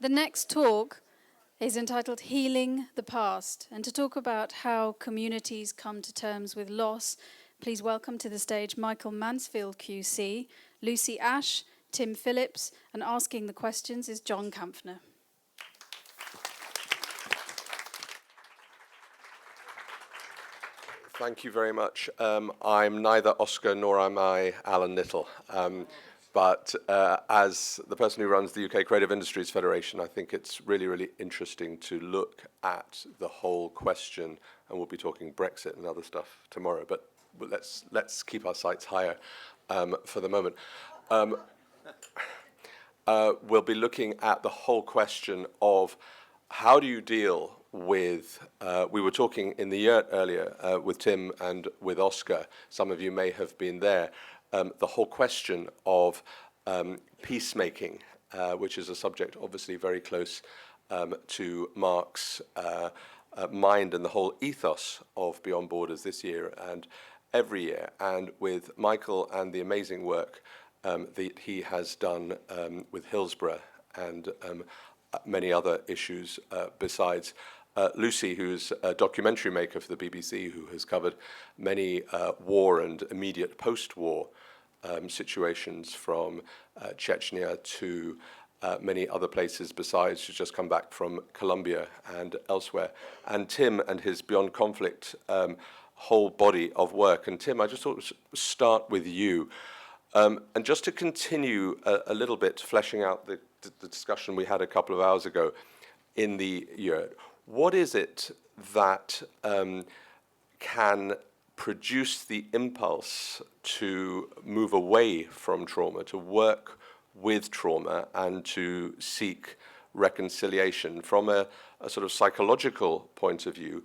The next talk is entitled Healing the Past. And to talk about how communities come to terms with loss, please welcome to the stage Michael Mansfield QC, Lucy Ash, Tim Phillips, and asking the questions is John Kampfner. Thank you very much. I'm neither Oscar nor am I Alan Little. But as the person who runs the UK Creative Industries Federation, I think it's really, really interesting to look at the whole question, and we'll be talking Brexit and other stuff tomorrow, but let's keep our sights higher for the moment. We'll be looking at the whole question of how do you deal with, we were talking in the yurt earlier with Tim and with Oscar, some of you may have been there, the whole question of peacemaking, which is a subject obviously very close to Mark's mind and the whole ethos of Beyond Borders this year and every year, and with Michael and the amazing work that he has done with Hillsborough and many other issues besides. Lucy, who's a documentary maker for the BBC, who has covered many war and immediate post-war situations from Chechnya to many other places besides. She's just come back from Colombia and elsewhere. And Tim and his Beyond Conflict whole body of work. And Tim, I just thought to start with you. And just to continue a little bit, fleshing out the discussion we had a couple of hours ago in the year, what is it that can produce the impulse to move away from trauma, to work with trauma, and to seek reconciliation? From a sort of psychological point of view,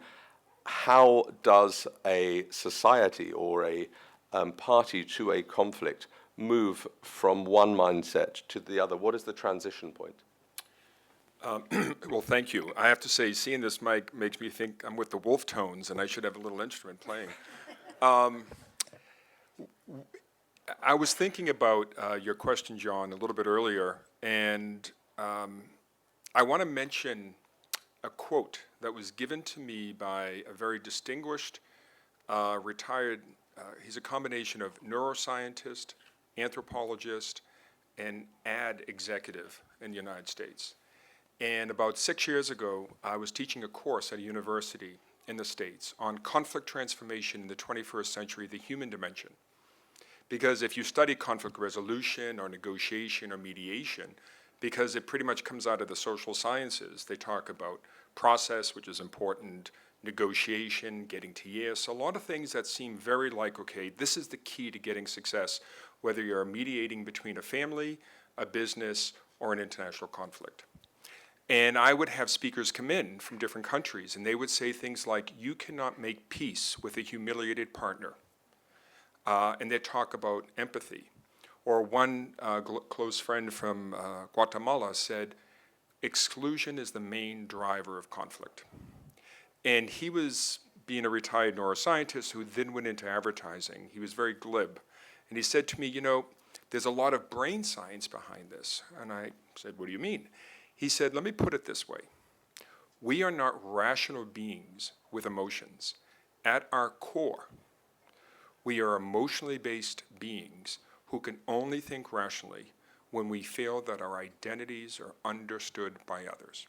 how does a society or a party to a conflict move from one mindset to the other? What is the transition point? Well, thank you. I have to say, seeing this mic makes me think I'm with the Wolf Tones, and I should have a little instrument playing. I was thinking about your question, John, a little bit earlier, and I want to mention a quote that was given to me by a very distinguished, retired, he's a combination of neuroscientist, anthropologist, and ad executive in the United States. And about 6 years ago, I was teaching a course at a university in the States on conflict transformation in the 21st century, the human dimension. Because if you study conflict resolution or negotiation or mediation, because it pretty much comes out of the social sciences, they talk about process, which is important, negotiation, getting to yes, a lot of things that seem very like, okay, this is the key to getting success, whether you're mediating between a family, a business, or an international conflict. And I would have speakers come in from different countries, and they would say things like, you cannot make peace with a humiliated partner. And they'd talk about empathy. Or one close friend from Guatemala said, exclusion is the main driver of conflict. And he was being a retired neuroscientist who then went into advertising. He was very glib. And he said to me, you know, there's a lot of brain science behind this. And I said, what do you mean? He said, let me put it this way. We are not rational beings with emotions. At our core, we are emotionally based beings who can only think rationally when we feel that our identities are understood by others.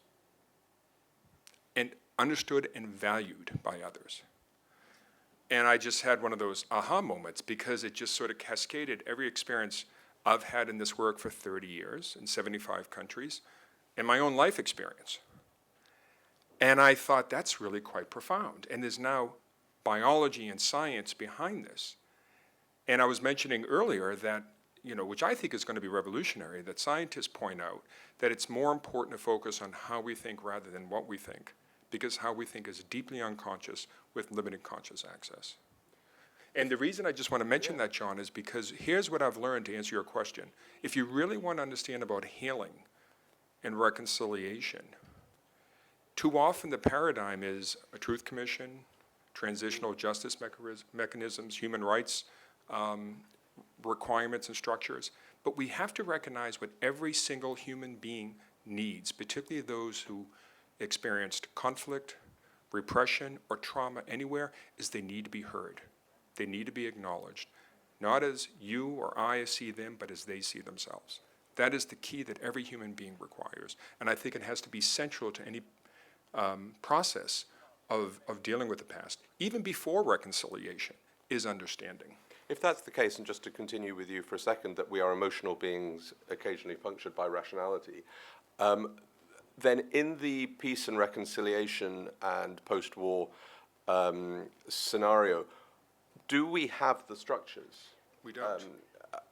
And understood and valued by others. And I just had one of those aha moments because it just sort of cascaded every experience I've had in this work for 30 years in 75 countries. And my own life experience. And I thought that's really quite profound. And there's now biology and science behind this. And I was mentioning earlier that, you know, which I think is going to be revolutionary, that scientists point out that it's more important to focus on how we think rather than what we think, because how we think is deeply unconscious with limited conscious access. And the reason I just want to mention that, John, is because here's what I've learned to answer your question. If you really want to understand about healing, and reconciliation. Too often the paradigm is a truth commission, transitional justice mechanisms, human rights requirements and structures. But we have to recognize what every single human being needs, particularly those who experienced conflict, repression, or trauma anywhere, is they need to be heard. They need to be acknowledged, not as you or I see them, but as they see themselves. That is the key that every human being requires. And I think it has to be central to any process of dealing with the past, even before reconciliation, is understanding. If that's the case, and just to continue with you for a second, that we are emotional beings occasionally punctured by rationality, then in the peace and reconciliation and post-war scenario, do we have the structures? We don't.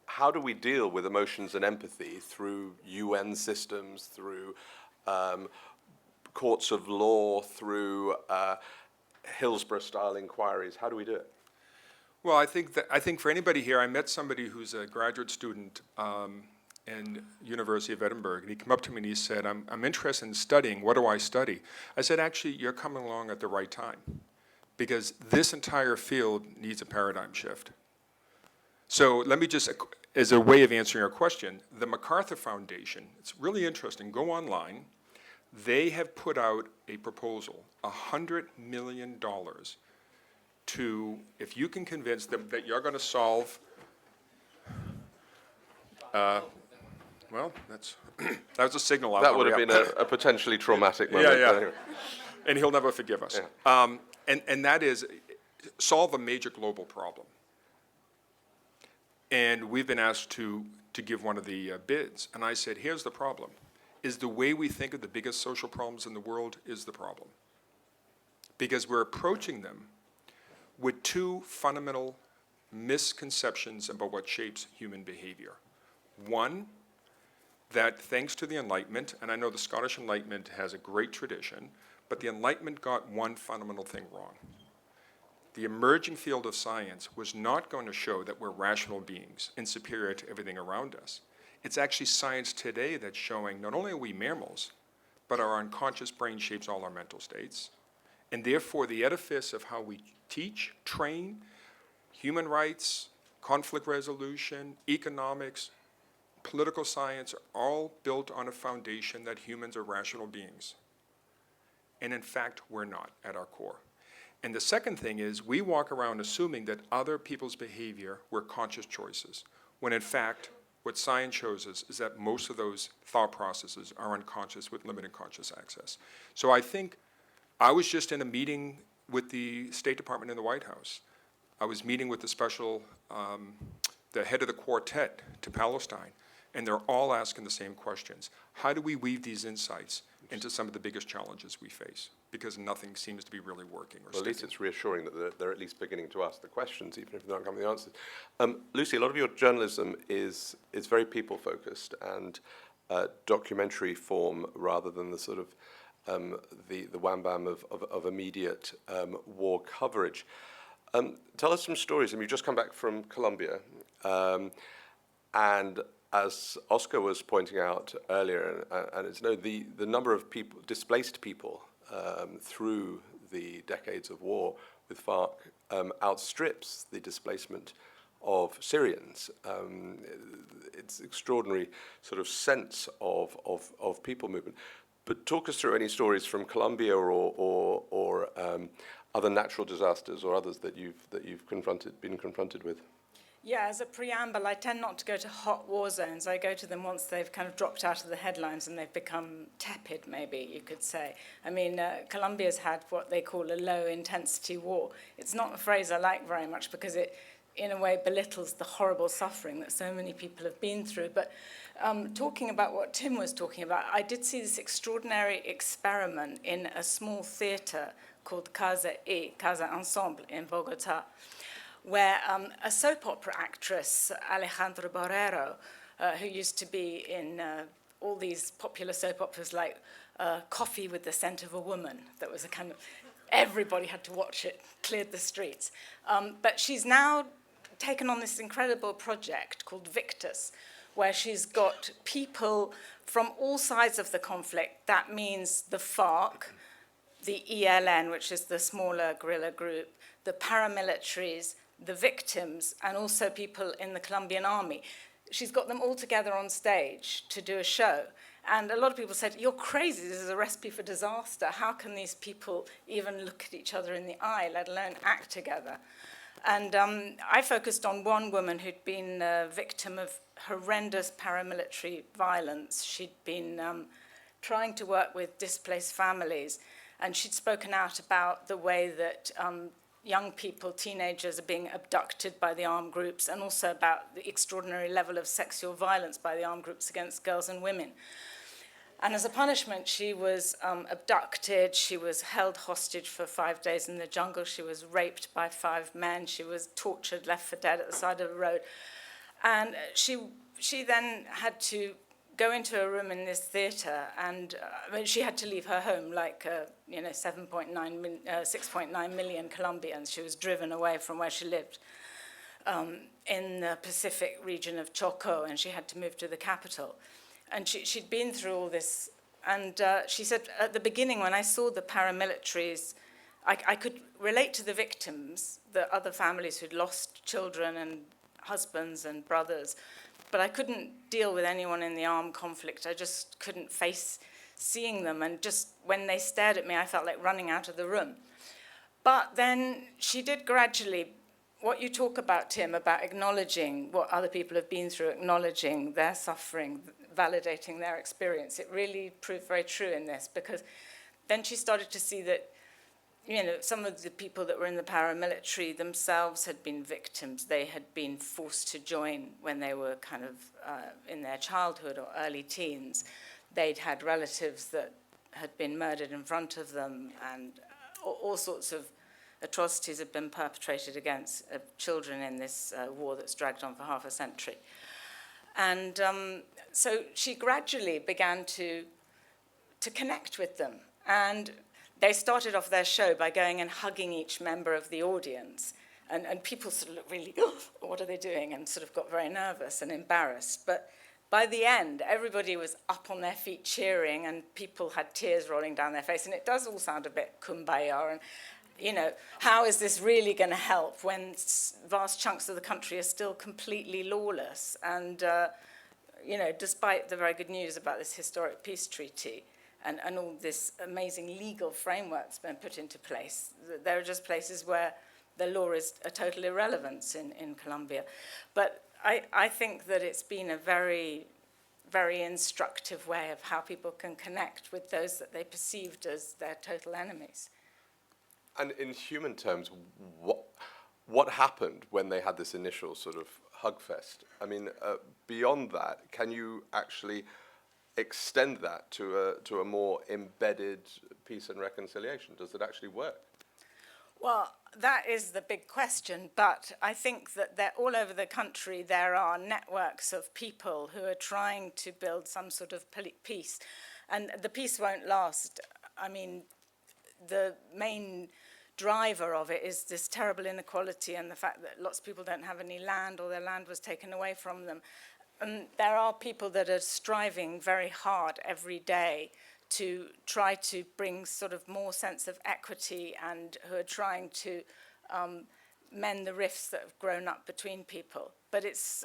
How do we deal with emotions and empathy through UN systems, through courts of law, through Hillsborough-style inquiries? How do we do it? Well, I think for anybody here, I met somebody who's a graduate student in University of Edinburgh, and he came up to me and he said, I'm interested in studying. What do I study? I said, actually, you're coming along at the right time, because this entire field needs a paradigm shift. So let me just, as a way of answering your question, the MacArthur Foundation, it's really interesting, go online. They have put out a proposal, $100 million to, if you can convince them that you're going to solve, well, that was a signal. That would have been a potentially traumatic moment. Yeah. Anyway. And he'll never forgive us. Yeah. And that is, solve a major global problem. And we've been asked to give one of the bids. And I said, here's the problem, is the way we think of the biggest social problems in the world is the problem. Because we're approaching them with two fundamental misconceptions about what shapes human behavior. One, that thanks to the Enlightenment, and I know the Scottish Enlightenment has a great tradition, but the Enlightenment got one fundamental thing wrong. The emerging field of science was not going to show that we're rational beings and superior to everything around us. It's actually science today that's showing not only are we mammals, but our unconscious brain shapes all our mental states. And therefore, the edifice of how we teach, train, human rights, conflict resolution, economics, political science are all built on a foundation that humans are rational beings. And in fact, we're not at our core. And the second thing is we walk around assuming that other people's behavior were conscious choices, when in fact, what science shows us is that most of those thought processes are unconscious with limited conscious access. So I think I was just in a meeting with the State Department in the White House. I was meeting with the head of the quartet to Palestine, and they're all asking the same questions. How do we weave these insights into some of the biggest challenges we face? Because nothing seems to be really working or Well, at least it's reassuring that they're at least beginning to ask the questions, even if they're not coming the answers. Lucy, a lot of your journalism is very people-focused and documentary form rather than the sort of the wham-bam of immediate war coverage. Tell us some stories. I mean, you've just come back from Colombia, and as Oscar was pointing out earlier, and it's the number of people, displaced people through the decades of war with FARC outstrips the displacement of Syrians. It's extraordinary sort of sense of people movement. But talk us through any stories from Colombia or other natural disasters or others that you've been confronted with. Yeah, as a preamble, I tend not to go to hot war zones. I go to them once they've kind of dropped out of the headlines and they've become tepid, maybe you could say. I mean, Colombia's had what they call a low-intensity war. It's not a phrase I like very much because it, in a way, belittles the horrible suffering that so many people have been through. But talking about what Tim was talking about, I did see this extraordinary experiment in a small theatre called Casa Ensemble in Bogota, where a soap opera actress, Alejandra Barrero, who used to be in all these popular soap operas like Coffee with the Scent of a Woman, that was a kind of, everybody had to watch it, cleared the streets. But she's now taken on this incredible project called Victus, where she's got people from all sides of the conflict. That means the FARC, the ELN, which is the smaller guerrilla group, the paramilitaries, the victims, and also people in the Colombian army. She's got them all together on stage to do a show. And a lot of people said, you're crazy, this is a recipe for disaster. How can these people even look at each other in the eye, let alone act together? And I focused on one woman who'd been a victim of horrendous paramilitary violence. She'd been trying to work with displaced families, and she'd spoken out about the way that young people, teenagers, are being abducted by the armed groups, and also about the extraordinary level of sexual violence by the armed groups against girls and women. And as a punishment, she was abducted, she was held hostage for 5 days in the jungle, she was raped by 5 men, she was tortured, left for dead at the side of the road. And she then had to go into a room in this theatre, and she had to leave her home like 6.9 million Colombians. She was driven away from where she lived in the Pacific region of Choco, and she had to move to the capital. And she'd been through all this, and she said at the beginning when I saw the paramilitaries, I could relate to the victims, the other families who'd lost children and husbands and brothers, but I couldn't deal with anyone in the armed conflict. I just couldn't face seeing them, and just when they stared at me, I felt like running out of the room. But then she did gradually, what you talk about, Tim, about acknowledging what other people have been through, acknowledging their suffering, validating their experience, it really proved very true in this, because then she started to see that some of the people that were in the paramilitary themselves had been victims. They had been forced to join when they were kind of in their childhood or early teens. They'd had relatives that had been murdered in front of them, and all sorts of atrocities had been perpetrated against children in this war that's dragged on for half a century. And so she gradually began to connect with them. And they started off their show by going and hugging each member of the audience. And people sort of looked really, oh, what are they doing? And sort of got very nervous and embarrassed. But by the end, everybody was up on their feet cheering, and people had tears rolling down their face. And it does all sound a bit kumbaya. And, how is this really going to help when vast chunks of the country are still completely lawless? And, despite the very good news about this historic peace treaty, and all this amazing legal framework that's been put into place, there are just places where the law is a total irrelevance in Colombia. But I think that it's been a very, very instructive way of how people can connect with those that they perceived as their total enemies. And in human terms, what happened when they had this initial sort of hug fest? I mean, beyond that, can you actually extend that to a more embedded peace and reconciliation? Does it actually work? Well, that is the big question, but I think that all over the country there are networks of people who are trying to build some sort of peace, and the peace won't last. I mean, the main driver of it is this terrible inequality and the fact that lots of people don't have any land, or their land was taken away from them. And there are people that are striving very hard every day to try to bring sort of more sense of equity, and who are trying to mend the rifts that have grown up between people. But it's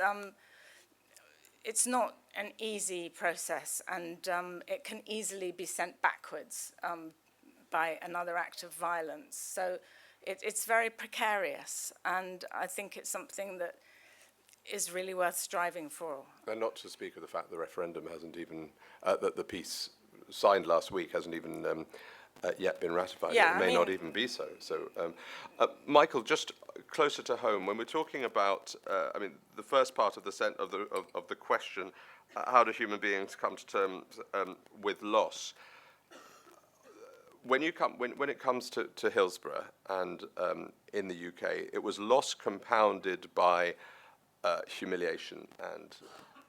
not an easy process, and it can easily be sent backwards by another act of violence. So it's very precarious, and I think it's something that is really worth striving for. And not to speak of the fact the referendum hasn't even, that the peace signed last week hasn't even yet been ratified. Yeah, it may not even be so. So, Michael, just closer to home, when we're talking about, the first part of the question, how do human beings come to terms with loss? When it comes to Hillsborough and in the UK, it was loss compounded by humiliation and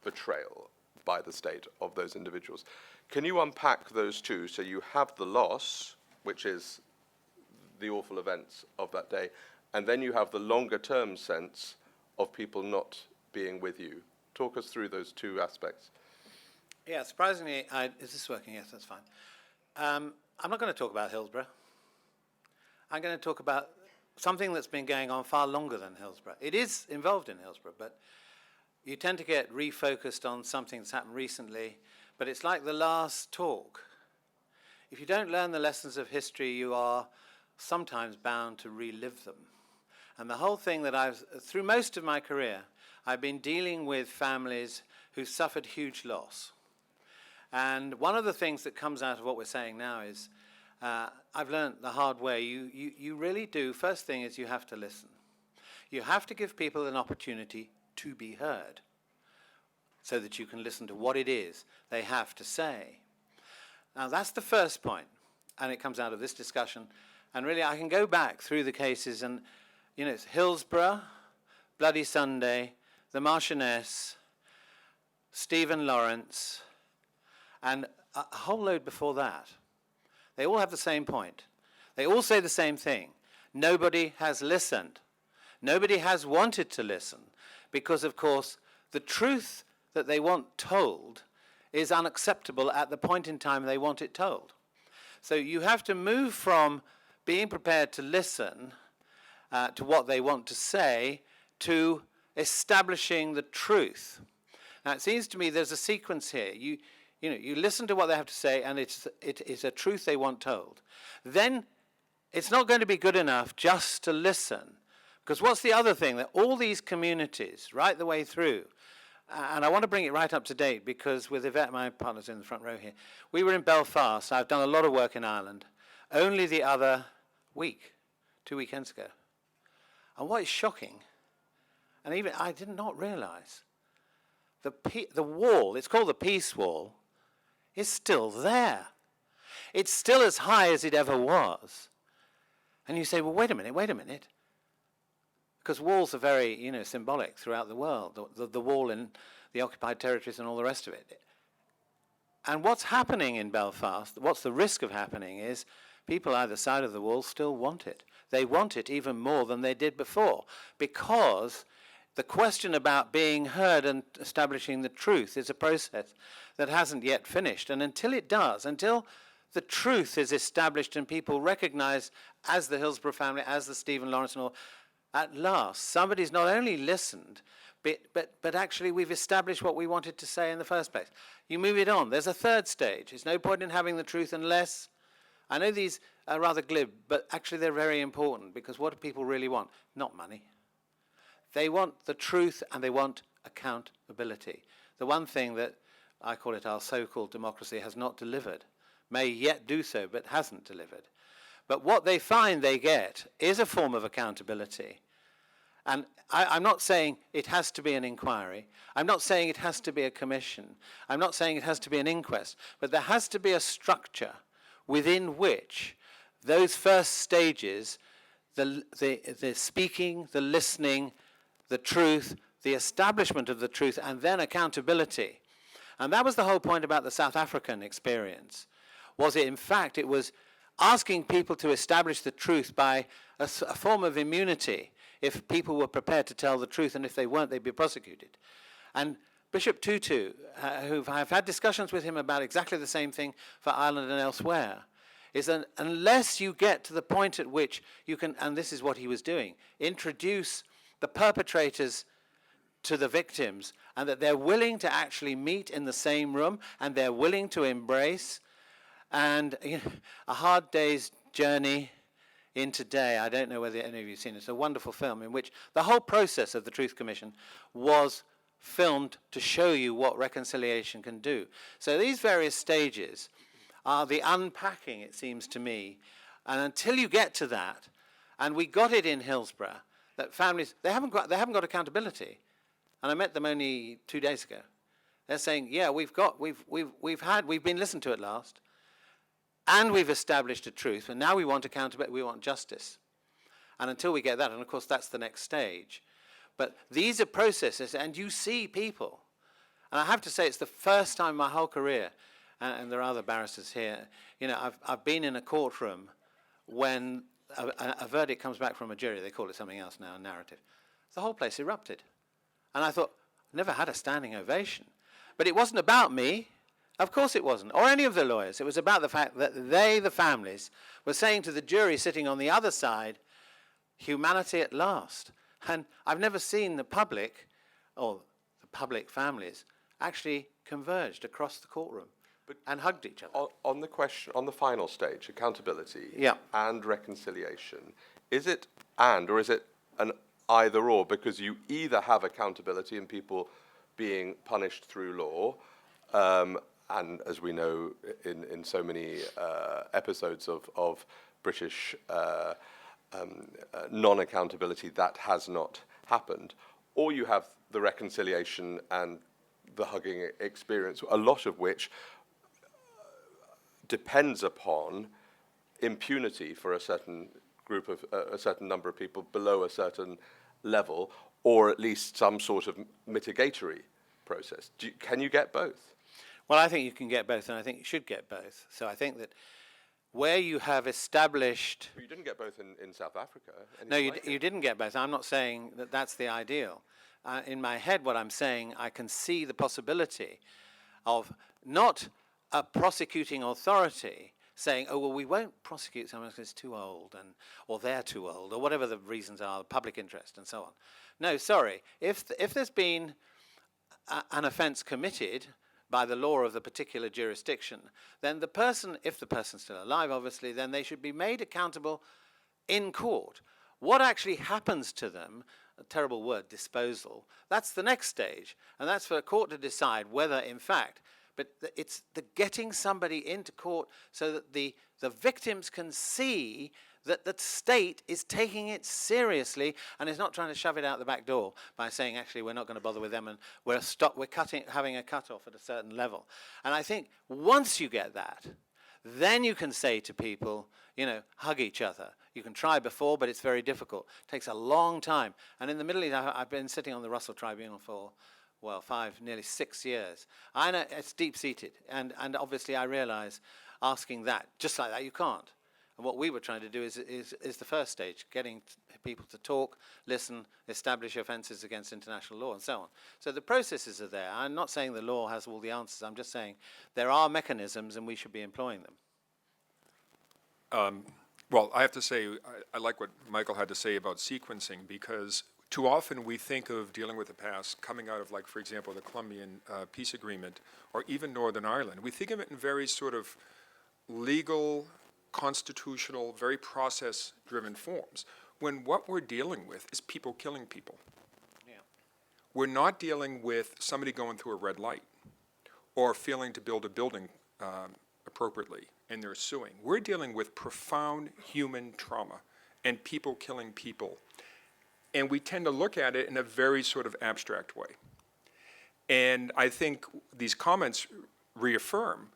betrayal by the state of those individuals. Can you unpack those two? So you have the loss, which is the awful events of that day, and then you have the longer term sense of people not being with you. Talk us through those two aspects. Yeah, surprisingly, is this working? Yes, that's fine. I'm not going to talk about Hillsborough. I'm going to talk about something that's been going on far longer than Hillsborough. It is involved in Hillsborough, but you tend to get refocused on something that's happened recently. but it's like the last talk. If you don't learn the lessons of history, you are sometimes bound to relive them. And the whole thing that through most of my career, I've been dealing with families who suffered huge loss. And one of the things that comes out of what we're saying now is, I've learned the hard way, you really do, first thing is you have to listen. You have to give people an opportunity to be heard so that you can listen to what it is they have to say. Now that's the first point, and it comes out of this discussion. And really I can go back through the cases and, you know, it's Hillsborough, Bloody Sunday, the Marchioness, Stephen Lawrence, and a whole load before that. They all have the same point. They all say the same thing. Nobody has listened. Nobody has wanted to listen because, of course, the truth that they want told is unacceptable at the point in time they want it told. So you have to move from being prepared to listen to what they want to say to establishing the truth. Now, it seems to me there's a sequence here. You listen to what they have to say, and it is a truth they want told. Then it's not going to be good enough just to listen. Because what's the other thing? That all these communities, right the way through, and I want to bring it right up to date, because with Yvette, my partner's in the front row here, we were in Belfast. I've done a lot of work in Ireland. Only the other week, 2 weekends ago. And what is shocking, and even I did not realize, the wall, it's called the Peace Wall, is still there. It's still as high as it ever was. And you say, well, wait a minute. Because walls are very, symbolic throughout the world. The wall in the occupied territories and all the rest of it. And what's happening in Belfast, what's the risk of happening is people either side of the wall still want it. They want it even more than they did before. Because the question about being heard and establishing the truth is a process that hasn't yet finished. And until it does, until the truth is established and people recognize, as the Hillsborough family, as the Stephen Lawrence and all, at last, somebody's not only listened, but actually we've established what we wanted to say in the first place. You move it on. There's a third stage. There's no point in having the truth unless, I know these are rather glib, but actually they're very important, because what do people really want? Not money. They want the truth and they want accountability. The one thing that, I call it our so-called democracy, has not delivered, may yet do so, but hasn't delivered. But what they find they get is a form of accountability. And I'm not saying it has to be an inquiry. I'm not saying it has to be a commission. I'm not saying it has to be an inquest. But there has to be a structure within which those first stages, the speaking, the listening, the truth, the establishment of the truth, and then accountability. And that was the whole point about the South African experience. It was asking people to establish the truth by a form of immunity if people were prepared to tell the truth, and if they weren't, they'd be prosecuted. And Bishop Tutu, who I've had discussions with him about exactly the same thing for Ireland and elsewhere, is that unless you get to the point at which you can, and this is what he was doing, introduce the perpetrators to the victims, and that they're willing to actually meet in the same room, and they're willing to embrace. And A Hard Day's Journey into Day, I don't know whether any of you have seen it, it's a wonderful film in which the whole process of the Truth Commission was filmed to show you what reconciliation can do. So these various stages are the unpacking, it seems to me. And until you get to that, and we got it in Hillsborough, that families, they haven't got accountability. And I met them only 2 days ago. They're saying, yeah, we've been listened to at last. And we've established a truth, and now we want accountability, we want justice. And until we get that, and of course that's the next stage. But these are processes, and you see people. And I have to say, it's the first time in my whole career, and there are other barristers here, I've been in a courtroom when a verdict comes back from a jury, they call it something else now, a narrative. The whole place erupted. And I thought, I've never had a standing ovation. But it wasn't about me. Of course it wasn't, or any of the lawyers. It was about the fact that they, the families, were saying to the jury sitting on the other side, humanity at last. And I've never seen the public, or the public families, actually converged across the courtroom and hugged each other. On the question, on the final stage, accountability Yeah. and reconciliation, is it and, or is it an either or? Because you either have accountability and people being punished through law, and as we know in so many episodes of British non-accountability, that has not happened, or you have the reconciliation and the hugging experience, a lot of which depends upon impunity for a certain group of a certain number of people below a certain level, or at least some sort of mitigatory process. Can you get both? Well, I think you can get both, and I think you should get both. So I think that where you have established... You didn't get both in South Africa. No, you didn't get both. I'm not saying that that's the ideal. In my head, what I'm saying, I can see the possibility of not a prosecuting authority saying, oh, well, we won't prosecute someone because it's too old, or they're too old, or whatever the reasons are, the public interest and so on. No, sorry. If there's been an offence committed by the law of the particular jurisdiction, then the person, if the person's still alive, obviously, then they should be made accountable in court. What actually happens to them, a terrible word, disposal, that's the next stage. And that's for a court to decide whether, in fact, but it's the getting somebody into court so that the victims can see that the state is taking it seriously and is not trying to shove it out the back door by saying, actually, we're not going to bother with them and we're having a cut-off at a certain level. And I think once you get that, then you can say to people, you know, hug each other. You can try before, but it's very difficult. It takes a long time. And in the Middle East, I've been sitting on the Russell Tribunal for, well, 5, nearly 6 years. I know it's deep-seated, and obviously I realize asking that, just like that, you can't. And what we were trying to do is the first stage, getting people to talk, listen, establish offences against international law, and so on. So the processes are there. I'm not saying the law has all the answers. I'm just saying there are mechanisms, and we should be employing them. Well, I have to say, I like what Michael had to say about sequencing, because too often we think of dealing with the past coming out of, like, for example, the Colombian peace agreement, or even Northern Ireland. We think of it in very sort of legal, constitutional, very process-driven forms, when what we're dealing with is people killing people. Yeah. We're not dealing with somebody going through a red light or failing to build a building appropriately, and they're suing. We're dealing with profound human trauma and people killing people. And we tend to look at it in a very sort of abstract way. And I think these comments reaffirm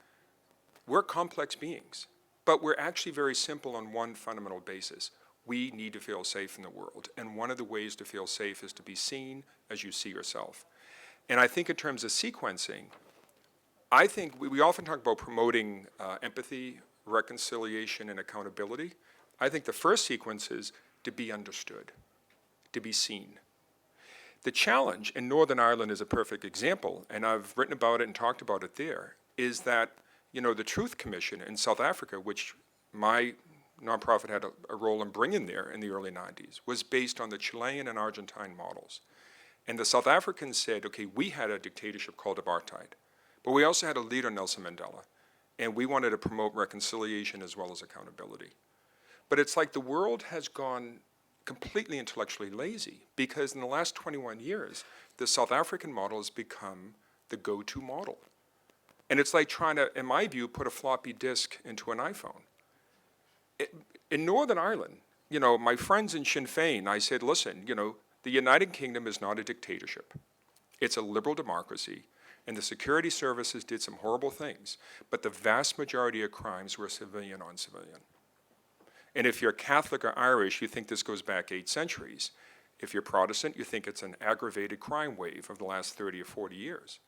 we're complex beings, but we're actually very simple on one fundamental basis. We need to feel safe in the world. And one of the ways to feel safe is to be seen as you see yourself. And I think in terms of sequencing, I think we often talk about promoting empathy, reconciliation, and accountability. I think the first sequence is to be understood, to be seen. The challenge, and Northern Ireland is a perfect example, and I've written about it and talked about it there, is that, you know, the Truth Commission in South Africa, which my nonprofit had a role in bringing there in the early 90s, was based on the Chilean and Argentine models. And the South Africans said, okay, we had a dictatorship called apartheid, but we also had a leader, Nelson Mandela, and we wanted to promote reconciliation as well as accountability. But it's like the world has gone completely intellectually lazy, because in the last 21 years, the South African model has become the go-to model. And it's like trying to, in my view, put a floppy disk into an iPhone. In Northern Ireland, you know, my friends in Sinn Féin, I said, listen, you know, the United Kingdom is not a dictatorship. It's a liberal democracy, and the security services did some horrible things, but the vast majority of crimes were civilian on civilian. And if you're Catholic or Irish, you think this goes back 8 centuries. If you're Protestant, you think it's an aggravated crime wave of the last 30 or 40 years.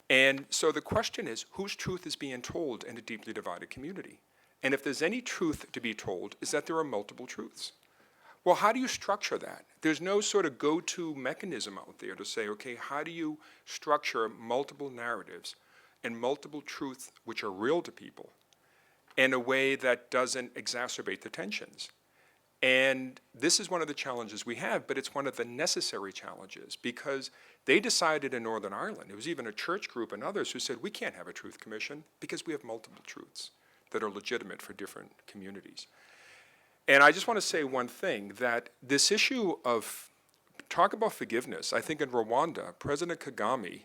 And so the question is, whose truth is being told in a deeply divided community? And if there's any truth to be told, is that there are multiple truths. Well, how do you structure that? There's no sort of go-to mechanism out there to say, okay, how do you structure multiple narratives and multiple truths which are real to people in a way that doesn't exacerbate the tensions? And this is one of the challenges we have, but it's one of the necessary challenges, because they decided in Northern Ireland, there was even a church group and others who said, we can't have a truth commission because we have multiple truths that are legitimate for different communities. And I just want to say one thing, that this issue of, talk about forgiveness, I think in Rwanda, President Kagame,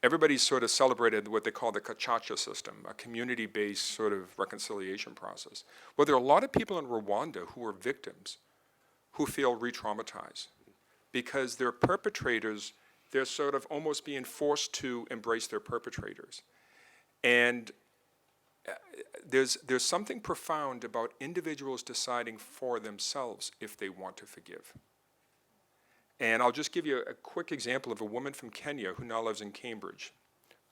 everybody sort of celebrated what they call the Gacaca system, a community-based sort of reconciliation process. Well, there are a lot of people in Rwanda who are victims who feel re-traumatized because their perpetrators, they're sort of almost being forced to embrace their perpetrators. And there's something profound about individuals deciding for themselves if they want to forgive. And I'll just give you a quick example of a woman from Kenya who now lives in Cambridge,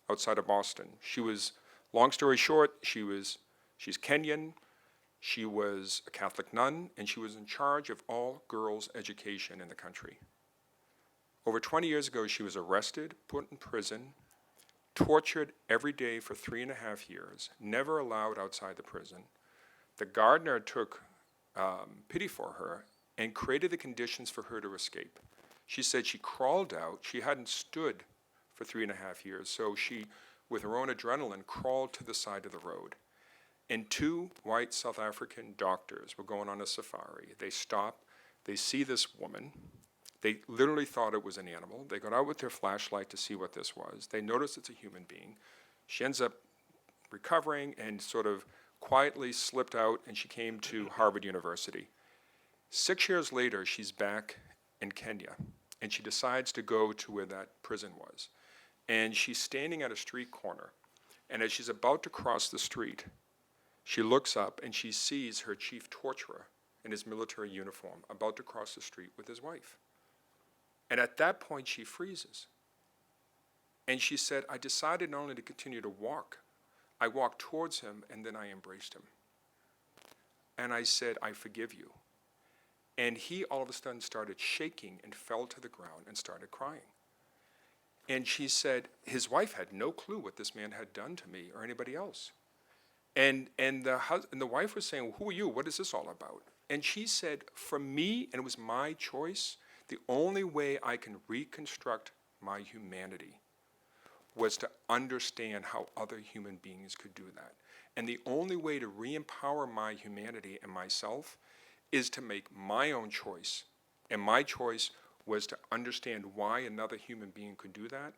outside of Boston. She was, long story short, she's Kenyan, she was a Catholic nun, and she was in charge of all girls' education in the country. Over 20 years ago, she was arrested, put in prison, tortured every day for 3.5 years, never allowed outside the prison. The gardener took pity for her and created the conditions for her to escape. She said she crawled out. She hadn't stood for 3.5 years, so she, with her own adrenaline, crawled to the side of the road. And 2 white South African doctors were going on a safari. They stop, they see this woman. They literally thought it was an animal. They got out with their flashlight to see what this was. They noticed it's a human being. She ends up recovering and sort of quietly slipped out, and she came to Harvard University. 6 years later, she's back in Kenya, and she decides to go to where that prison was. And she's standing at a street corner, and as she's about to cross the street, she looks up and she sees her chief torturer in his military uniform about to cross the street with his wife. And at that point, she freezes. And she said, I decided not only to continue to walk, I walked towards him and then I embraced him. And I said, I forgive you. And he all of a sudden started shaking and fell to the ground and started crying. And she said, his wife had no clue what this man had done to me or anybody else. And the wife was saying, who are you? What is this all about? And she said, for me, and it was my choice, the only way I can reconstruct my humanity was to understand how other human beings could do that. And the only way to re-empower my humanity and myself is to make my own choice. And my choice was to understand why another human being could do that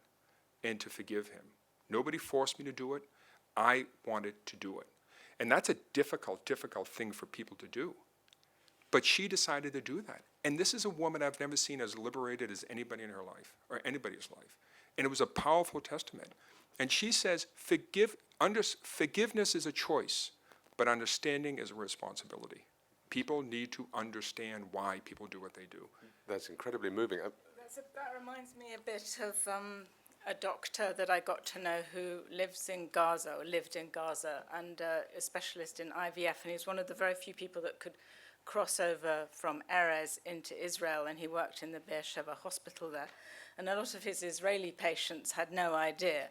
and to forgive him. Nobody forced me to do it. I wanted to do it. And that's a difficult, difficult thing for people to do. But she decided to do that. And this is a woman I've never seen as liberated as anybody in her life, or anybody's life. And it was a powerful testament. And she says, forgiveness is a choice, but understanding is a responsibility. People need to understand why people do what they do. That's incredibly moving. That reminds me a bit of a doctor that I got to know who lives in Gaza, or lived in Gaza, and a specialist in IVF, and he's one of the very few people that could cross over from Erez into Israel, and he worked in the Beersheba hospital there. And a lot of his Israeli patients had no idea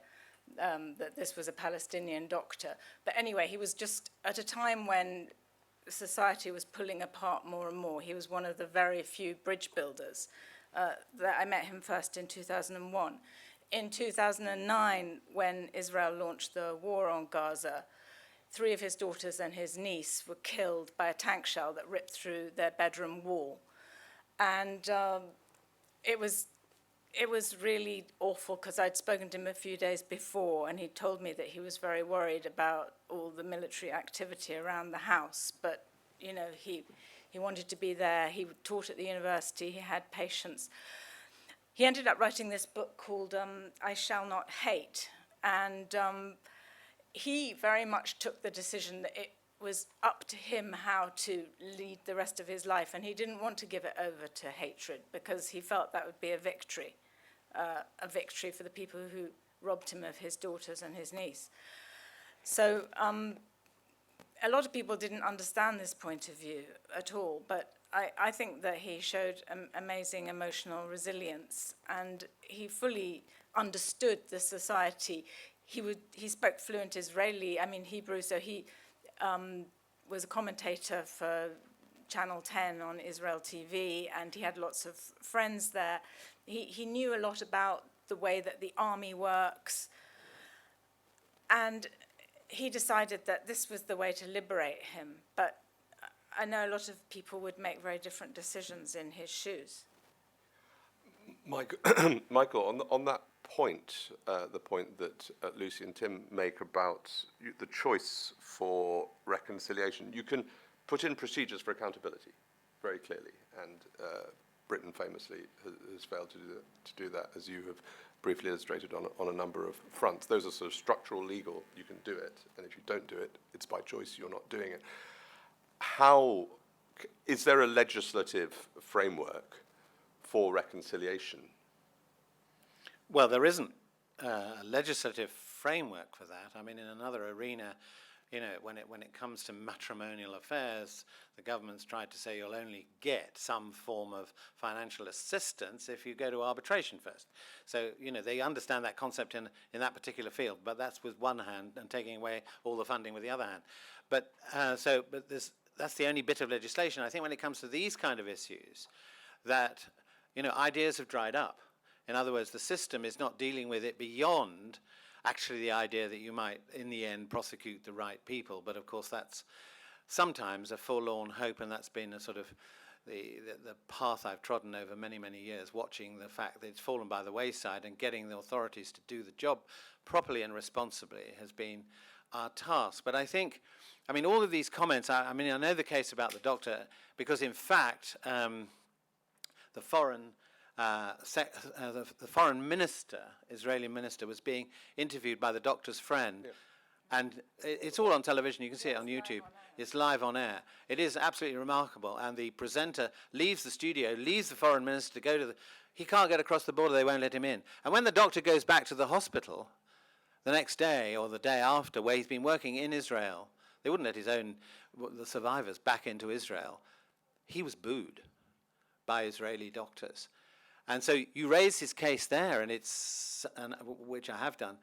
that this was a Palestinian doctor. But anyway, he was just at a time when society was pulling apart more and more. He was one of the very few bridge builders. That I met him first in 2001. In 2009, when Israel launched the war on Gaza, 3 of his daughters and his niece were killed by a tank shell that ripped through their bedroom wall. And it was really awful, because I'd spoken to him a few days before, and he told me that he was very worried about all the military activity around the house. But, you know, he wanted to be there. He taught at the university. He had patients. He ended up writing this book called I Shall Not Hate. And he very much took the decision that it was up to him how to lead the rest of his life, and he didn't want to give it over to hatred, because he felt that would be a victory for the people who robbed him of his daughters and his niece. So a lot of people didn't understand this point of view at all, but I think that he showed amazing emotional resilience, and he fully understood the society. He spoke fluent Israeli, Hebrew, so he was a commentator for Channel 10 on Israel TV, and he had lots of friends there. He knew a lot about the way that the army works, and he decided that this was the way to liberate him. But I know a lot of people would make very different decisions in his shoes. Michael, on that point, the point that Lucy and Tim make about the choice for reconciliation, you can put in procedures for accountability very clearly, and Britain famously has failed to do that, as you have briefly illustrated on a number of fronts. Those are sort of structural, legal. You can do it, and if you don't do it, it's by choice. You're not doing it. How is there a legislative framework for reconciliation? Well, there isn't a legislative framework for that. I mean, in another arena, you know, when it comes to matrimonial affairs, the government's tried to say you'll only get some form of financial assistance if you go to arbitration first. So, you know, they understand that concept in that particular field, but that's with one hand and taking away all the funding with the other hand. But that's the only bit of legislation. I think when it comes to these kind of issues, that, you know, ideas have dried up. In other words, the system is not dealing with it beyond actually the idea that you might, in the end, prosecute the right people. But of course, that's sometimes a forlorn hope, and that's been a sort of the path I've trodden over many, many years, watching the fact that it's fallen by the wayside, and getting the authorities to do the job properly and responsibly has been our task. But I think, I mean, all of these comments, I know the case about the doctor, because in fact, the foreign minister, Israeli minister, was being interviewed by the doctor's friend. Yeah. And it's all on television. You can see it on YouTube. It's live on air. It is absolutely remarkable. And the presenter leaves the studio, leaves the foreign minister to go to he can't get across the border. They won't let him in. And when the doctor goes back to the hospital the next day or the day after, where he's been working in Israel, they wouldn't let the survivors back into Israel. He was booed by Israeli doctors. And so you raise his case there, which I have done,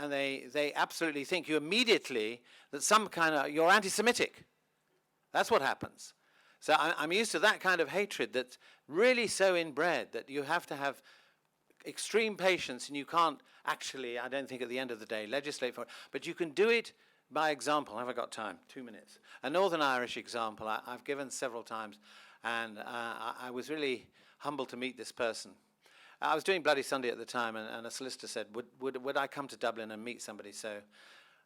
and they absolutely think you immediately that you're anti-Semitic. That's what happens. So I'm used to that kind of hatred that's really so inbred that you have to have extreme patience, and you can't actually, I don't think at the end of the day, legislate for it. But you can do it by example. Have I got time? 2 minutes. A Northern Irish example I've given several times, and I was really humbled to meet this person. I was doing Bloody Sunday at the time, and a solicitor said, would I come to Dublin and meet somebody? So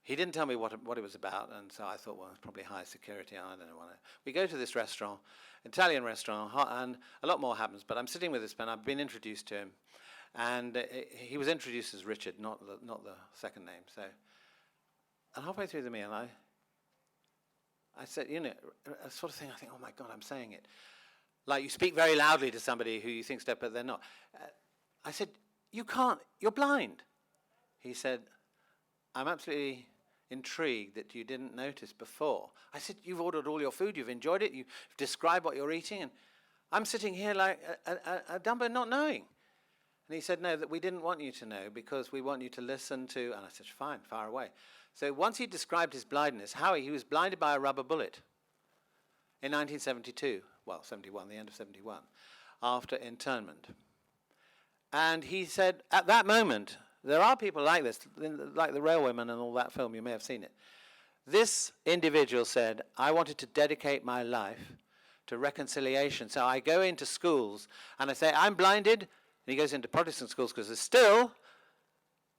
he didn't tell me what it was about, and so I thought, well, it's probably high security. I don't know. We go to this restaurant, Italian restaurant, and a lot more happens, but I'm sitting with this man. I've been introduced to him, and he was introduced as Richard, not the second name. So, and halfway through the meal, I said, you know, a sort of thing, I think, oh my God, I'm saying it. Like you speak very loudly to somebody who you think's deaf, but they're not. I said, you can't, you're blind. He said, I'm absolutely intrigued that you didn't notice before. I said, you've ordered all your food, you've enjoyed it, you've described what you're eating, and I'm sitting here like a dumbo not knowing. And he said, no, that we didn't want you to know because we want you to listen to, and I said, fine, far away. So once he described his blindness, he was blinded by a rubber bullet in 1972. Well, 71, the end of 71, after internment. And he said, at that moment, there are people like this, like the Railwayman and all that film, you may have seen it. This individual said, I wanted to dedicate my life to reconciliation. So I go into schools and I say, I'm blinded. And he goes into Protestant schools because there's still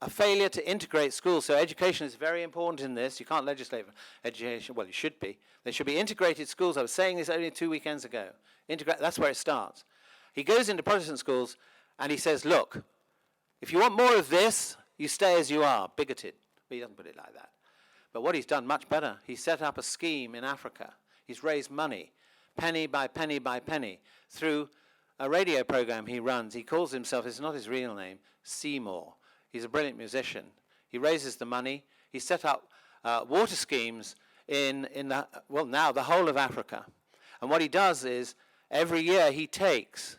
a failure to integrate schools. So education is very important in this. You can't legislate for education. Well, you should be. There should be integrated schools. I was saying this only 2 weekends ago. That's where it starts. He goes into Protestant schools and he says, look, if you want more of this, you stay as you are, bigoted. But he doesn't put it like that. But what he's done much better, he set up a scheme in Africa. He's raised money, penny by penny by penny, through a radio program he runs. He calls himself, it's not his real name, Seymour. He's a brilliant musician. He raises the money. He set up water schemes in now the whole of Africa. And what he does is, every year he takes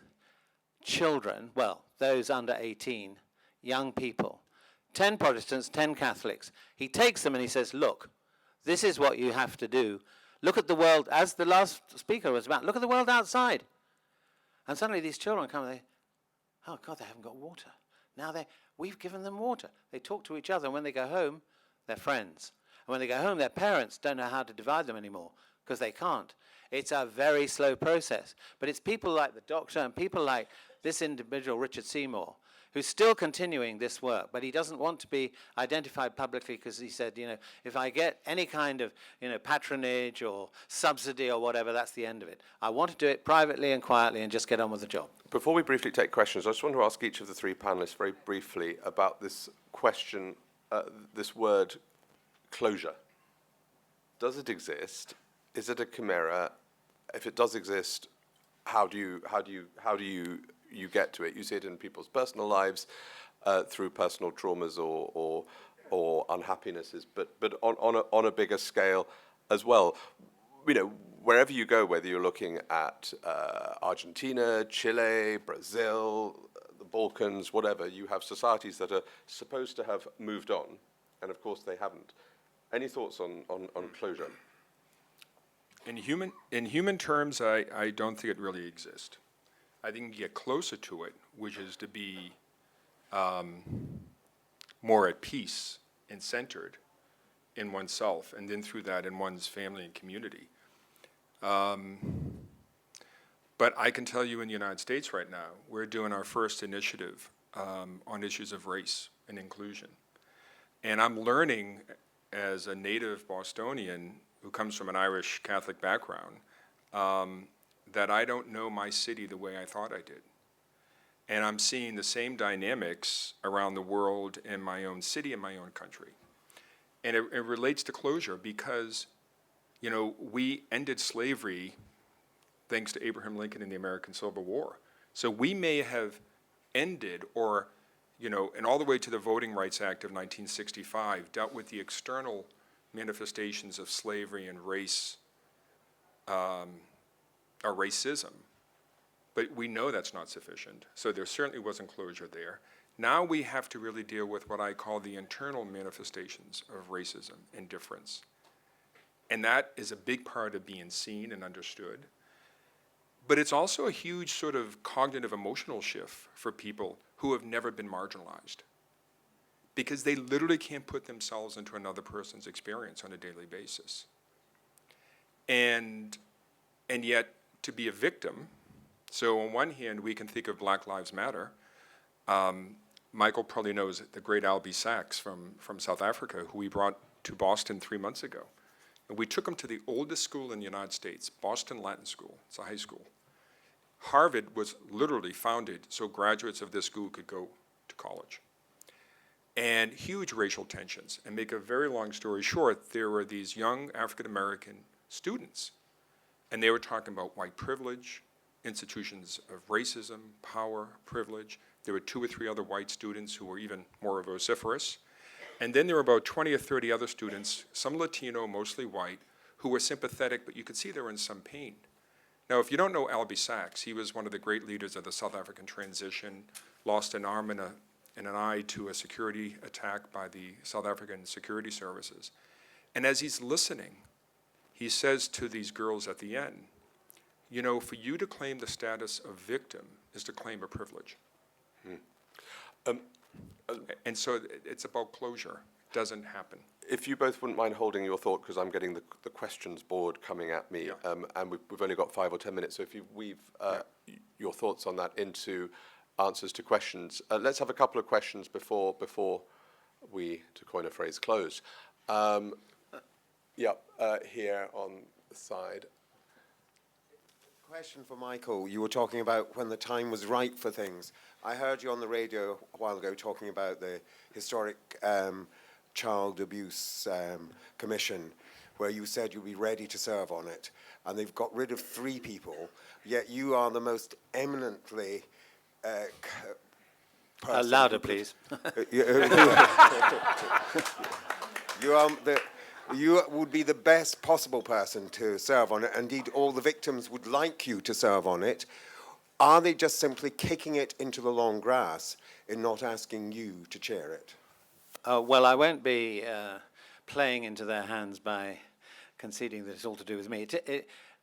children, well, those under 18, young people, 10 Protestants, 10 Catholics. He takes them and he says, look, this is what you have to do Look at the world, as the last speaker was about, look at the world outside. And suddenly these children come and they, oh God, they haven't got water. Now we've given them water. They talk to each other, and when they go home, they're friends. And when they go home, their parents don't know how to divide them anymore, because they can't. It's a very slow process. But it's people like the doctor and people like this individual, Richard Seymour, who's still continuing this work, but he doesn't want to be identified publicly because he said, if I get any kind of, patronage or subsidy or whatever, that's the end of it. I want to do it privately and quietly and just get on with the job. Before we briefly take questions, I just want to ask each of the three panelists very briefly about this question, this word closure. Does it exist? Is it a chimera? If it does exist, how do you get to it? You see it in people's personal lives, through personal traumas or unhappinesses, but on a bigger scale as well. Wherever you go, whether you're looking at Argentina, Chile, Brazil, the Balkans, whatever, you have societies that are supposed to have moved on, and of course they haven't. Any thoughts on closure? In human terms, I don't think it really exists. I think you can get closer to it, which is to be more at peace and centered in oneself, and then through that in one's family and community. But I can tell you in the United States right now, we're doing our first initiative on issues of race and inclusion. And I'm learning as a native Bostonian who comes from an Irish Catholic background, that I don't know my city the way I thought I did. And I'm seeing the same dynamics around the world in my own city and my own country. And it relates to closure because, we ended slavery thanks to Abraham Lincoln and the American Civil War. So we may have ended or, and all the way to the Voting Rights Act of 1965, dealt with the external manifestations of slavery and race, or racism. But we know that's not sufficient. So there certainly wasn't closure there. Now we have to really deal with what I call the internal manifestations of racism and difference. And that is a big part of being seen and understood. But it's also a huge sort of cognitive emotional shift for people who have never been marginalized, because they literally can't put themselves into another person's experience on a daily basis. And yet, to be a victim, so on one hand, we can think of Black Lives Matter. Michael probably knows the great Albie Sachs from South Africa, who we brought to Boston 3 months ago. And we took him to the oldest school in the United States, Boston Latin School. It's a high school. Harvard was literally founded so graduates of this school could go to college. And huge racial tensions. And make a very long story short, there were these young African-American students, and they were talking about white privilege, institutions of racism, power, privilege. There were 2 or 3 other white students who were even more vociferous. And then there were about 20 or 30 other students, some Latino, mostly white, who were sympathetic, but you could see they were in some pain. Now, if you don't know Albie Sachs, he was one of the great leaders of the South African transition, lost an arm and an eye to a security attack by the South African security services. And as he's listening, he says to these girls at the end, for you to claim the status of victim is to claim a privilege. And so it's about closure. It doesn't happen. If you both wouldn't mind holding your thought, because I'm getting the questions board coming at me, and we've only got 5 or 10 minutes, so if you weave your thoughts on that into answers to questions. Let's have a couple of questions before we, to coin a phrase, close. Here on the side. Question for Michael. You were talking about when the time was right for things. I heard you on the radio a while ago talking about the historic Child Abuse Commission, where you said you'd be ready to serve on it. And they've got rid of 3 people, yet you are the most eminently person. Louder, please. You would be the best possible person to serve on it. Indeed, all the victims would like you to serve on it. Are they just simply kicking it into the long grass in not asking you to chair it? Well, I won't be playing into their hands by conceding that it's all to do with me.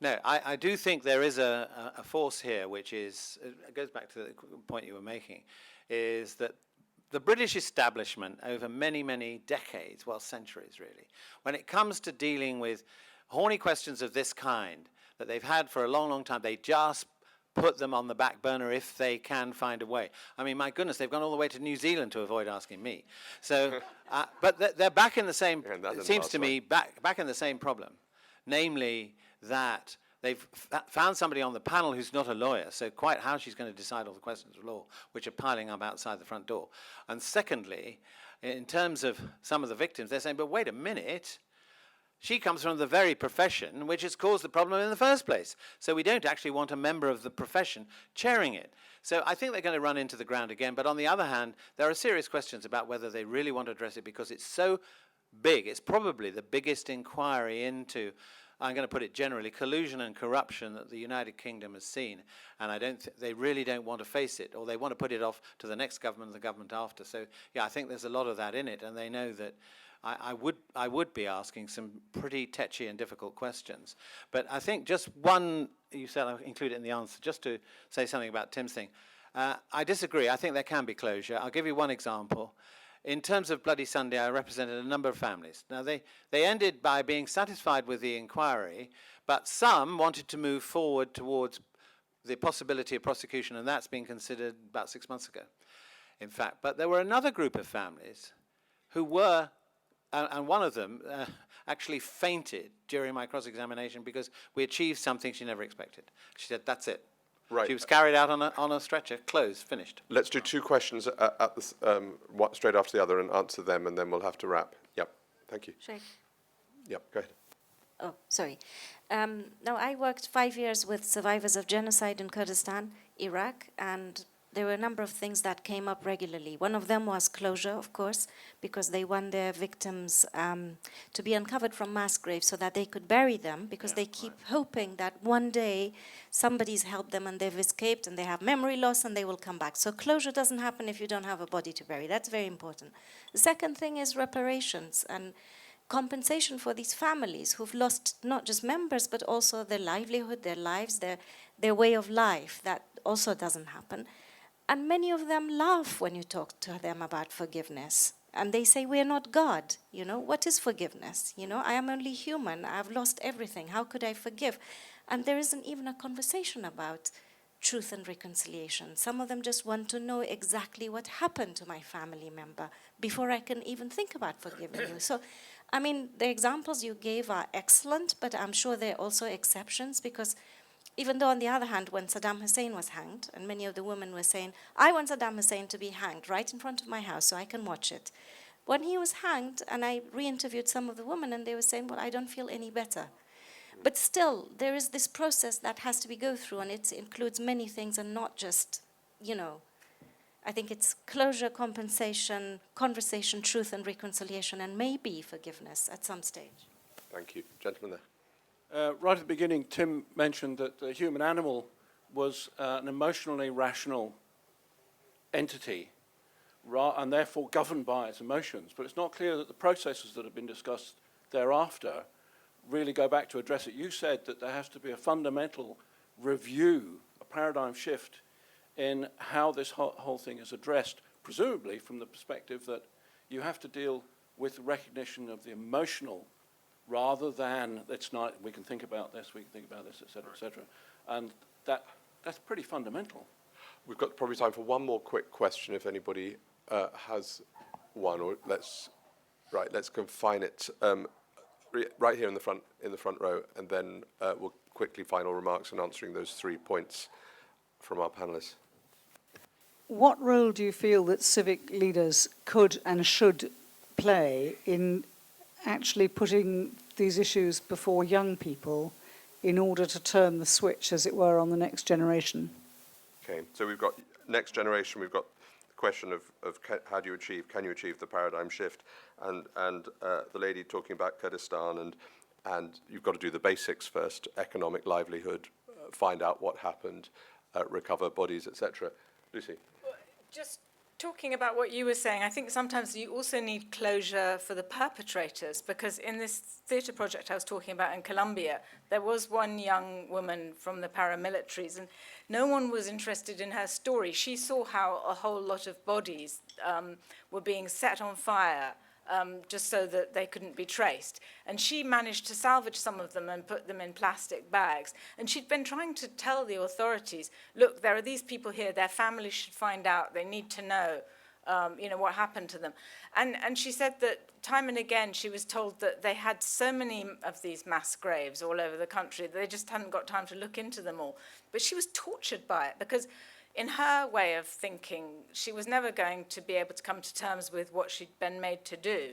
No, I do think there is a force here, which is, it goes back to the point you were making, is that the British establishment over many, many decades, well, centuries really, when it comes to dealing with horny questions of this kind that they've had for a long, long time, they just put them on the back burner if they can find a way. I mean, my goodness, they've gone all the way to New Zealand to avoid asking me. So, but they're back in the same, it seems to me, back in the same problem, namely that they've found somebody on the panel who's not a lawyer, so quite how she's going to decide all the questions of law, which are piling up outside the front door. And secondly, in terms of some of the victims, they're saying, but wait a minute, she comes from the very profession which has caused the problem in the first place. So we don't actually want a member of the profession chairing it. So I think they're going to run into the ground again. But on the other hand, there are serious questions about whether they really want to address it because it's so big. It's probably the biggest inquiry into, I'm going to put it generally, collusion and corruption that the United Kingdom has seen. And they really don't want to face it, or they want to put it off to the next government and the government after. So yeah, I think there's a lot of that in it. And they know that I would be asking some pretty tetchy and difficult questions. But I think just one, you said I'll include it in the answer, just to say something about Tim's thing. I disagree. I think there can be closure. I'll give you one example. In terms of Bloody Sunday, I represented a number of families. Now, they ended by being satisfied with the inquiry, but some wanted to move forward towards the possibility of prosecution, and that's been considered about 6 months ago, in fact. But there were another group of families who were, and one of them actually fainted during my cross-examination because we achieved something she never expected. She said, that's it. Right. She was carried out on a stretcher, closed, finished. Let's do two questions straight after the other and answer them, and then we'll have to wrap. Yep. Thank you. Sure. Yep. Go ahead. Oh, sorry. No, I worked 5 years with survivors of genocide in Kurdistan, Iraq, and there were a number of things that came up regularly. One of them was closure, of course, because they want their victims to be uncovered from mass graves so that they could bury them, because they keep hoping that one day somebody's helped them and they've escaped and they have memory loss and they will come back. So closure doesn't happen if you don't have a body to bury. That's very important. The second thing is reparations and compensation for these families who've lost not just members, but also their livelihood, their lives, their way of life. That also doesn't happen. And many of them laugh when you talk to them about forgiveness. And they say, we're not God. You know, what is forgiveness? You know, I am only human. I've lost everything. How could I forgive? And there isn't even a conversation about truth and reconciliation. Some of them just want to know exactly what happened to my family member before I can even think about forgiving you. So, I mean, the examples you gave are excellent, but I'm sure there are also exceptions, because even though, on the other hand, when Saddam Hussein was hanged, and many of the women were saying, I want Saddam Hussein to be hanged right in front of my house so I can watch it. When he was hanged, and I re-interviewed some of the women, and they were saying, well, I don't feel any better. But still, there is this process that has to be go through, and it includes many things and not just, you know, I think it's closure, compensation, conversation, truth and reconciliation, and maybe forgiveness at some stage. Thank you. Gentleman there. Right at the beginning, Tim mentioned that the human animal was an emotionally rational entity and therefore governed by its emotions. But it's not clear that the processes that have been discussed thereafter really go back to address it. You said that there has to be a fundamental review, a paradigm shift in how this whole thing is addressed, presumably from the perspective that you have to deal with recognition of the emotional rather than, it's not, we can think about this, et cetera, and that's pretty fundamental. We've got probably time for one more quick question if anybody has one, or let's confine it right here in the front row, and then we'll quickly final remarks and answering those 3 points from our panelists. What role do you feel that civic leaders could and should play in actually putting these issues before young people in order to turn the switch, as it were, on the next generation? Okay, so we've got next generation, we've got the question of how do you can you achieve the paradigm shift, and the lady talking about Kurdistan, and you've got to do the basics first, economic livelihood, find out what happened, recover bodies, etc. Lucy? Just talking about what you were saying, I think sometimes you also need closure for the perpetrators, because in this theatre project I was talking about in Colombia, there was one young woman from the paramilitaries, and no one was interested in her story. She saw how a whole lot of bodies were being set on fire just so that they couldn't be traced. And she managed to salvage some of them and put them in plastic bags. And she'd been trying to tell the authorities, look, there are these people here, their families should find out, they need to know, what happened to them. And she said that time and again she was told that they had so many of these mass graves all over the country, they just hadn't got time to look into them all. But she was tortured by it, because in her way of thinking, she was never going to be able to come to terms with what she'd been made to do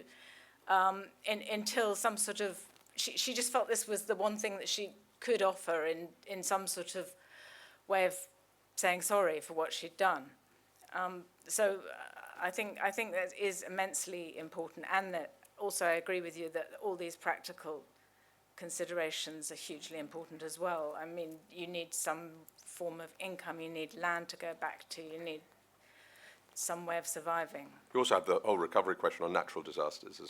until some sort of, she just felt this was the one thing that she could offer in some sort of way of saying sorry for what she'd done. So I think that is immensely important, and that also I agree with you that all these practical considerations are hugely important as well. I mean, you need some form of income, you need land to go back to, you need some way of surviving. You also have the whole recovery question on natural disasters,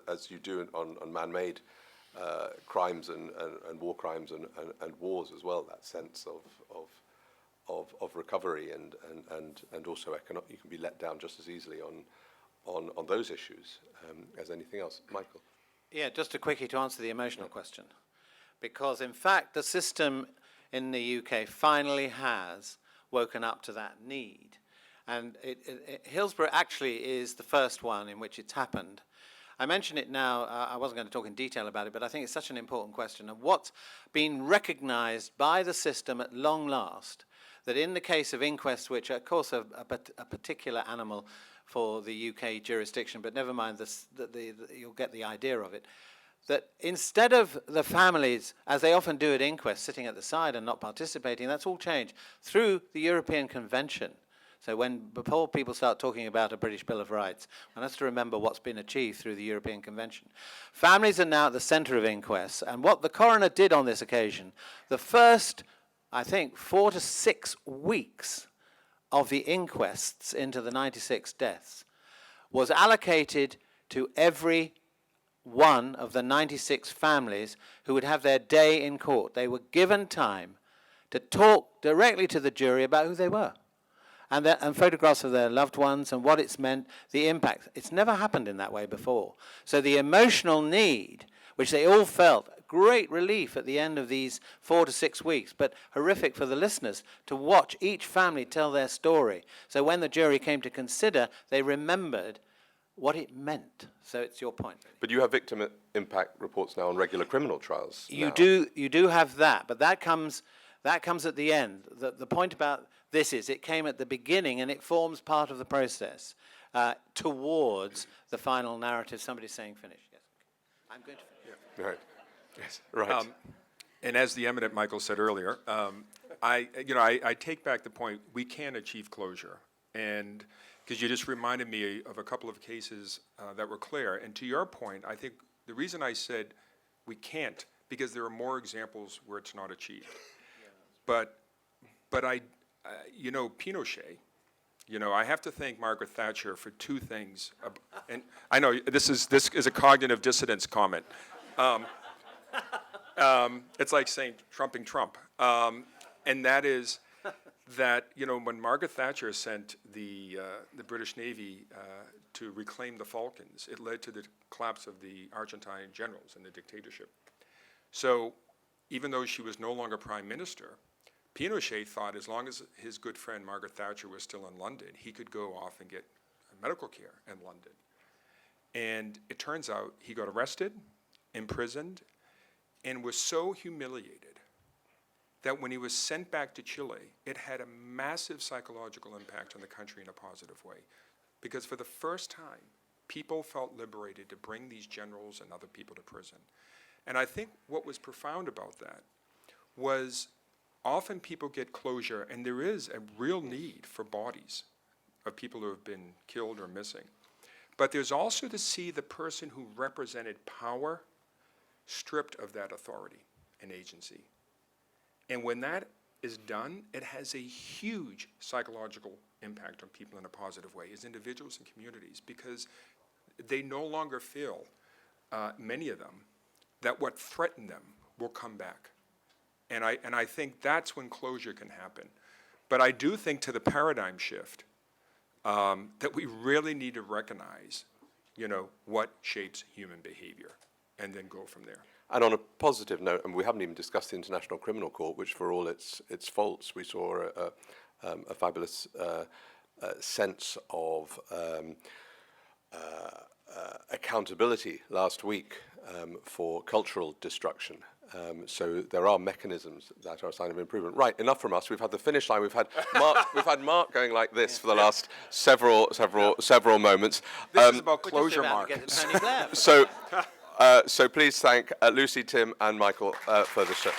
as you do on man-made crimes and war crimes and wars as well. That sense of recovery and also you can be let down just as easily on those issues as anything else. Michael. Yeah, just a quickie to answer the emotional question. Because in fact, the system in the UK finally has woken up to that need. And Hillsborough actually is the first one in which it's happened. I mention it now, I wasn't going to talk in detail about it, but I think it's such an important question of what's been recognised by the system at long last, that in the case of inquests, which are of course a particular animal for the UK jurisdiction, but never mind, you'll get the idea of it, that instead of the families, as they often do at inquests, sitting at the side and not participating, that's all changed through the European Convention. So before people start talking about a British Bill of Rights, one has to remember what's been achieved through the European Convention. Families are now at the centre of inquests, and what the coroner did on this occasion, the first, I think, 4 to 6 weeks of the inquests into the 96 deaths was allocated to every one of the 96 families who would have their day in court. They were given time to talk directly to the jury about who they were and photographs of their loved ones and what it's meant, the impact. It's never happened in that way before. So the emotional need, which they all felt, great relief at the end of these 4 to 6 weeks, but horrific for the listeners to watch each family tell their story. So when the jury came to consider, they remembered what it meant. So it's your point. But you have victim impact reports now on regular criminal trials. You do have that, but that comes at the end. The point about this is it came at the beginning and it forms part of the process towards the final narrative. Somebody's saying finish. Yes. I'm going to finish. Yeah. Right. Yes. Right. And as the eminent Michael said earlier, I take back the point, we can achieve closure. And because you just reminded me of a couple of cases that were clear. And to your point, I think the reason I said we can't, because there are more examples where it's not achieved. Yeah. But Pinochet, I have to thank Margaret Thatcher for 2 things. And I know this is a cognitive dissonance comment. It's like saying trumping Trump. And that is that, when Margaret Thatcher sent the British Navy to reclaim the Falklands, it led to the collapse of the Argentine generals and the dictatorship. So even though she was no longer prime minister, Pinochet thought as long as his good friend Margaret Thatcher was still in London, he could go off and get medical care in London. And it turns out he got arrested, imprisoned, and was so humiliated that when he was sent back to Chile, it had a massive psychological impact on the country in a positive way. Because for the first time, people felt liberated to bring these generals and other people to prison. And I think what was profound about that was often people get closure, and there is a real need for bodies of people who have been killed or missing. But there's also to see the person who represented power stripped of that authority and agency. And when that is done, it has a huge psychological impact on people in a positive way as individuals and communities, because they no longer feel, many of them, that what threatened them will come back. And I think that's when closure can happen. But I do think, to the paradigm shift, that we really need to recognize, what shapes human behavior, and then go from there. And on a positive note, and we haven't even discussed the International Criminal Court, which for all its faults, we saw a fabulous sense of accountability last week for cultural destruction. So there are mechanisms that are a sign of improvement. Right, enough from us. We've had the finish line. We've had Mark going like this for the last several moments. This is about closure, Mark. So please thank Lucy, Tim, and Michael for the show.